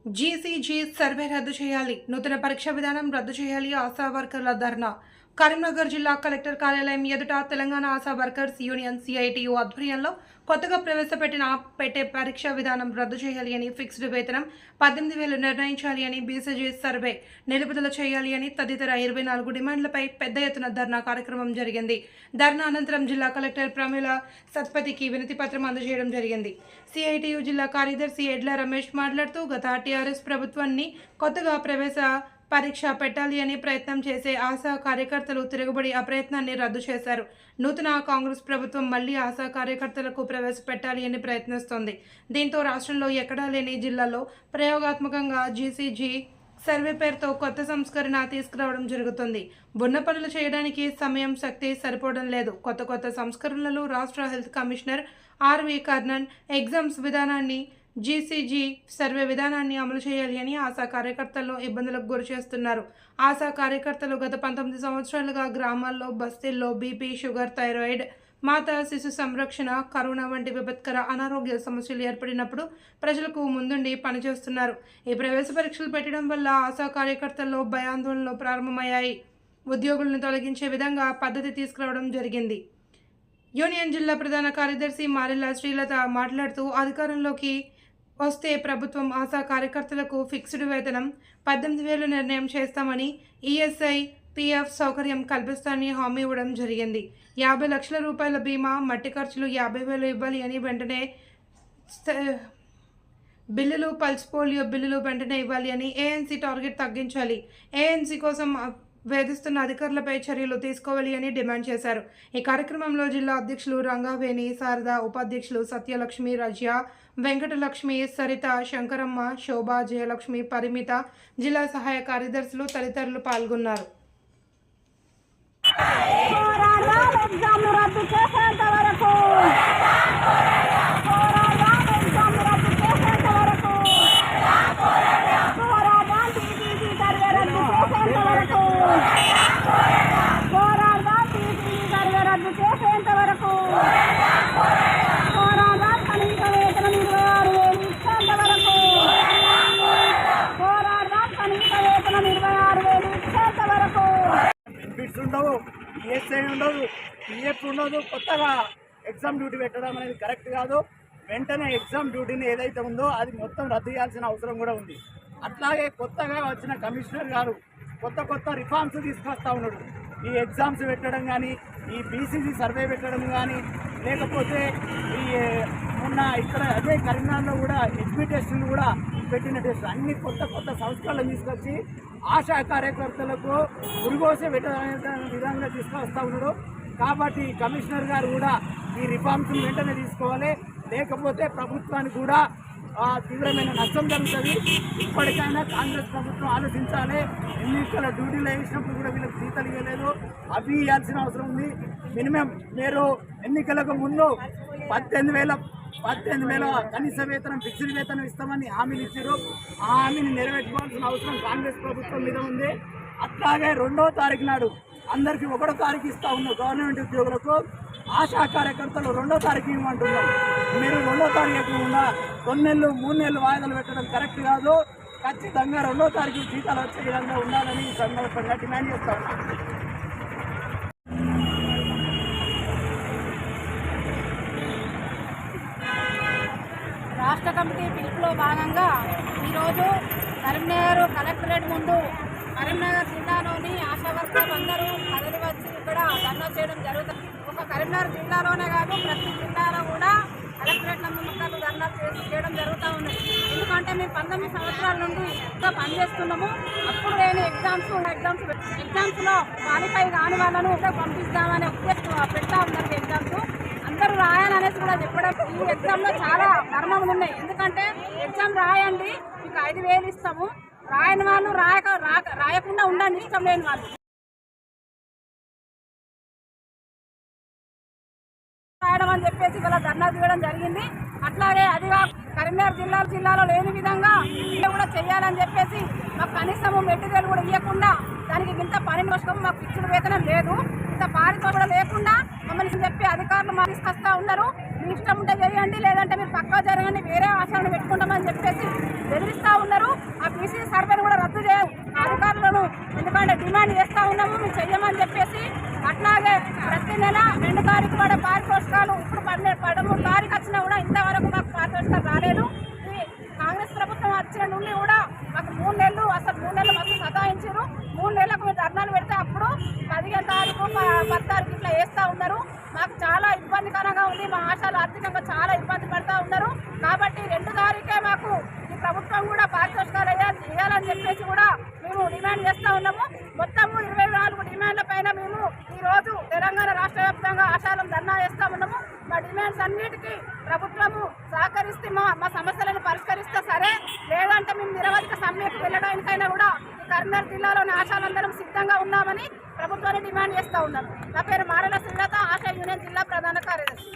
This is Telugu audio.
జీసీజీ సర్వే రద్దు చేయాలి, నూతన పరీక్ష విధానం రద్దు చేయాలి, ఆశా వర్కర్ల ధర్నా. కరీంనగర్ జిల్లా కలెక్టర్ కార్యాలయం ఎదుట Telangana ASHA workers union CITU ఆధ్వర్యంలో కొత్తగా పెట్టే పరీక్ష విధానం రద్దు చేయాలి అని, ఫిక్స్డ్ వేతనం 18,000 నిర్ణయించాలి అని, బీసీజీ సర్వే నిలుపుదల చేయాలి అని తదితర 24 డిమాండ్లపై పెద్ద ఎత్తున ధర్నా కార్యక్రమం జరిగింది. ధర్నా అనంతరం జిల్లా కలెక్టర్ ప్రమీల సత్పతికి వినతి పత్రం అందజేయడం జరిగింది. సిఐటియు జిల్లా కార్యదర్శి ఎడ్ల రమేష్ మాట్లాడుతూ గత టీఆర్ఎస్ ప్రభుత్వాన్ని కొత్తగా పరీక్ష పెట్టాలి అని ప్రయత్నం చేసే ఆశా కార్యకర్తలు తిరగబడి ఆ ప్రయత్నాన్ని రద్దు చేశారు. నూతన కాంగ్రెస్ ప్రభుత్వం మళ్లీ ఆశా కార్యకర్తలకు ప్రవేశపెట్టాలి అని ప్రయత్నిస్తోంది. దీంతో రాష్ట్రంలో ఎక్కడా లేని జిల్లాలో ప్రయోగాత్మకంగా జీసీజీ సర్వే పేరుతో కొత్త సంస్కరణ తీసుకురావడం జరుగుతుంది. బున్న పనులు చేయడానికి సమయం, శక్తి సరిపోవడం లేదు. కొత్త సంస్కరణలు రాష్ట్ర health commissioner R V Karnan exams విధానాన్ని, జీసీజీ సర్వే విధానాన్ని అమలు చేయాలి అని ఆశా కార్యకర్తలను ఇబ్బందులకు గురి చేస్తున్నారు. ఆశా కార్యకర్తలు గత 19 సంవత్సరాలుగా గ్రామాల్లో, బస్తీల్లో బీపీ, షుగర్, థైరాయిడ్, మాతా శిశు సంరక్షణ, కరోనా వంటి విపత్కర అనారోగ్య సమస్యలు ఏర్పడినప్పుడు ప్రజలకు ముందుండి పనిచేస్తున్నారు. ఈ ప్రవేశ పరీక్షలు పెట్టడం వల్ల ఆశా కార్యకర్తల్లో భయాందోళనలు ప్రారంభమయ్యాయి. ఉద్యోగులను తొలగించే విధంగా పద్ధతి తీసుకురావడం జరిగింది. యూనియన్ జిల్లా ప్రధాన కార్యదర్శి మారెల్ల శ్రీలత మాట్లాడుతూ అధికారంలోకి వస్తే ప్రభుత్వం ఆశా కార్యకర్తలకు ఫిక్స్డ్ వేతనం 18,000 నిర్ణయం చేస్తామని, ఈఎస్ఐ, పిఎఫ్ సౌకర్యం కల్పిస్తానని హామీ ఇవ్వడం జరిగింది. 50 లక్షల రూపాయల బీమా, మట్టి ఖర్చులు 50,000 ఇవ్వాలి అని, వెంటనే బిల్లులు, పల్స్ పోలియో బిల్లులు వెంటనే ఇవ్వాలి అని, ఏఎన్సీ టార్గెట్ తగ్గించాలి, ఏఎన్సీ కోసం వేధిస్తున్న అధికారులపై చర్యలు తీసుకోవాలి అని డిమాండ్ చేశారు. ఈ కార్యక్రమంలో జిల్లా అధ్యక్షులు రంగావేణి, శారద, ఉపాధ్యక్షులు సత్యలక్ష్మి, రజ్యా, వెంకటలక్ష్మి, సరిత, శంకరమ్మ, శోభ, జయలక్ష్మి, పరిమిత, జిల్లా సహాయ కార్యదర్శులు తదితరులు పాల్గొన్నారు. ఉండవు, ఈఎస్ఐ ఉండదు, పిఎఫ్ ఉండదు. కొత్తగా ఎగ్జామ్ డ్యూటీ పెట్టడం అనేది కరెక్ట్ కాదు. వెంటనే ఎగ్జామ్ డ్యూటీని ఏదైతే ఉందో అది మొత్తం రద్దు చేయాల్సిన అవసరం కూడా ఉంది. అట్లాగే కొత్తగా వచ్చిన కమిషనర్ గారు కొత్త రిఫార్మ్స్ తీసుకొస్తా ఉన్నాడు. ఈ ఎగ్జామ్స్ పెట్టడం కానీ, ఈ బీసీసీ సర్వే పెట్టడం కానీ, లేకపోతే ఈ మొన్న ఇక్కడ అదే కరీంనగర్లో కూడా హెచ్బీ టెస్టులు కూడా పెట్టిన టెస్ట్ అన్ని కొత్త సంస్కరణలు తీసుకొచ్చి ఆశా కార్యకర్తలకు ఉరిగోసే విధంగా తీసుకొస్తా ఉన్నాడు. కాబట్టి కమిషనర్ గారు కూడా ఈ రిఫార్మ్స్ని వెంటనే తీసుకోవాలి, లేకపోతే ప్రభుత్వానికి కూడా తీవ్రమైన నష్టం జరుగుతుంది. ఇప్పటికైనా కాంగ్రెస్ ప్రభుత్వం ఆలోచించాలి. ఎన్నికల డ్యూటీలు వేసినప్పుడు కూడా వీళ్ళకి జీతాలు ఇవ్వలేదు, అవి ఇవ్వాల్సిన అవసరం ఉంది. మినిమం మీరు ఎన్నికలకు ముందు 18,000 కనీస వేతనం, ఫిక్స్డ్ వేతనం ఇస్తామని హామీలు ఇచ్చారు. ఆ హామీని నెరవేర్చుకోవాల్సిన అవసరం కాంగ్రెస్ ప్రభుత్వం మీద ఉంది. అట్లాగే 2వ తారీఖు నాడు అందరికీ 1వ తారీఖు ఇస్తా ఉన్న గవర్నమెంట్ ఉద్యోగులకు ఆశా కార్యకర్తలు 2వ తారీఖు ఇవ్వమంటున్నారు. మీరు 2వ తారీఖు ఇవ్వకుండా 2 నెలలు 3 నెలలు వాయిదాలు పెట్టడం కరెక్ట్ కాదు. ఖచ్చితంగా 2వ తారీఖు జీతాలు వచ్చే విధంగా ఉండాలని ఈ సందర్భంగా డిమాండ్ చేస్తా ఉన్నాం. రాష్ట్ర కమిటీ పిలుపులో భాగంగా ఈరోజు కరీంనగర్ కలెక్టరేట్ ముందు కరీంనగర్ జిల్లాలోని ఆశా వర్కర్లు అందరూ కదలి వచ్చి ఇక్కడ ధర్నా చేయడం జరుగుతుంది. ఒక కరీంనగర్ జిల్లాలోనే కాదు, ప్రతి జిల్లాలో కూడా కలెక్టరేట్ల ముందు ధర్నా చేయడం జరుగుతూ ఉంది. ఎందుకంటే మేము 19 సంవత్సరాల నుండి ఇంకా పనిచేస్తున్నాము. అప్పుడు లేని ఎగ్జామ్స్లో క్వాలిఫై కాని వాళ్ళను పంపిస్తామనే ఉద్దేశం పెడతా ఉన్నారు. ఎగ్జామ్స్ అందరూ రాయాలనేసి కూడా చెప్పడం. ఈ ఎగ్జామ్లో చాలా మర్మములు ఉన్నాయి. ఎందుకంటే ఎగ్జామ్ రాయండి, మీకు 5,000 ఇస్తాము, రాయని వాళ్ళు రాయకుండా ఉండండి, ఇష్టం లేని వాళ్ళు రాయడం అని చెప్పేసి ఇవాళ ధర్నా దిగడం జరిగింది. అట్లాగే అదిగా కరీంనగర్ జిల్లాలో లేని విధంగా కూడా చేయాలని చెప్పేసి మాకు కనీసము మెటీరియల్ కూడా ఇవ్వకుండా, దానికి ఇంత పారితోషికం మాకు ఫిక్స్డ్ వేతనం లేదు, ఇంత పారితోషికం కూడా లేకుండా మమ్మల్ని చెప్పి అధికారులు మాకు తీసుకొస్తా ఉన్నారు. మీ ఇష్టం ఉంటే చేయండి, లేదంటే మీరు పక్కా జరగండి, వేరే ఆశలను పెట్టుకుంటామని చెప్పేసి బెదిరిస్తూ ఉన్నారు. ఆ బీసీ సర్వేను కూడా రద్దు చేయాలి అధికారులను, ఎందుకంటే డిమాండ్ చేస్తూ ఉన్నాము మేము చెయ్యమని చెప్పేసి. అట్లాగే ప్రతి నెల 2 తారీఖు కూడా పారితోషికాలు, ఇప్పుడు 13 తారీఖు వచ్చినా కూడా ఇంతవరకు మాకు పారితోషికాలు రాలేదు. ఈ కాంగ్రెస్ ప్రభుత్వం వచ్చిన నుండి కూడా మాకు 3 నెలలు, అసలు 3 నెలలు మాకు సతాయించారు. 3 నెలలకు మీరు ధర్నాలు పెడితే అప్పుడు 15 తారీఖు 10 తారీఖు ఇట్లా వేస్తూ ఉన్నారు. మాకు చాలా ఇబ్బందికరంగా ఉంది. మా ఆశలు ఆర్థికంగా చాలా ఇబ్బంది పడుతూ ఉన్నారు. కాబట్టి 2 తారీఖే మాకు ఈ ప్రభుత్వం కూడా పారితోషికాలు వేయాలని చెప్పేసి కూడా మేము డిమాండ్ చేస్తూ ఉన్నాము. మొత్తము 24 డిమాండ్ల పైన మేము ఈరోజు తెలంగాణ రాష్ట్ర వ్యాప్తంగా ఆశాలం ధర్నా చేస్తూ ఉన్నాము. మా డిమాండ్స్ అన్నిటికీ ప్రభుత్వము సహకరిస్తే మా సమస్యలను పరిష్కరిస్తే సరే, లేదంటే మేము నిరవధిక సమ్మెకు వెళ్ళడానికైనా కూడా ఈ కరీంనగర్ జిల్లాలోని ఆశాలందరం సిద్ధంగా ఉన్నామని ప్రభుత్వాన్ని డిమాండ్ చేస్తూ ఉన్నాము. నా పేరు మారెల శ్రీలత, ఆశా యూనియన్ జిల్లా ప్రధాన కార్యదర్శి.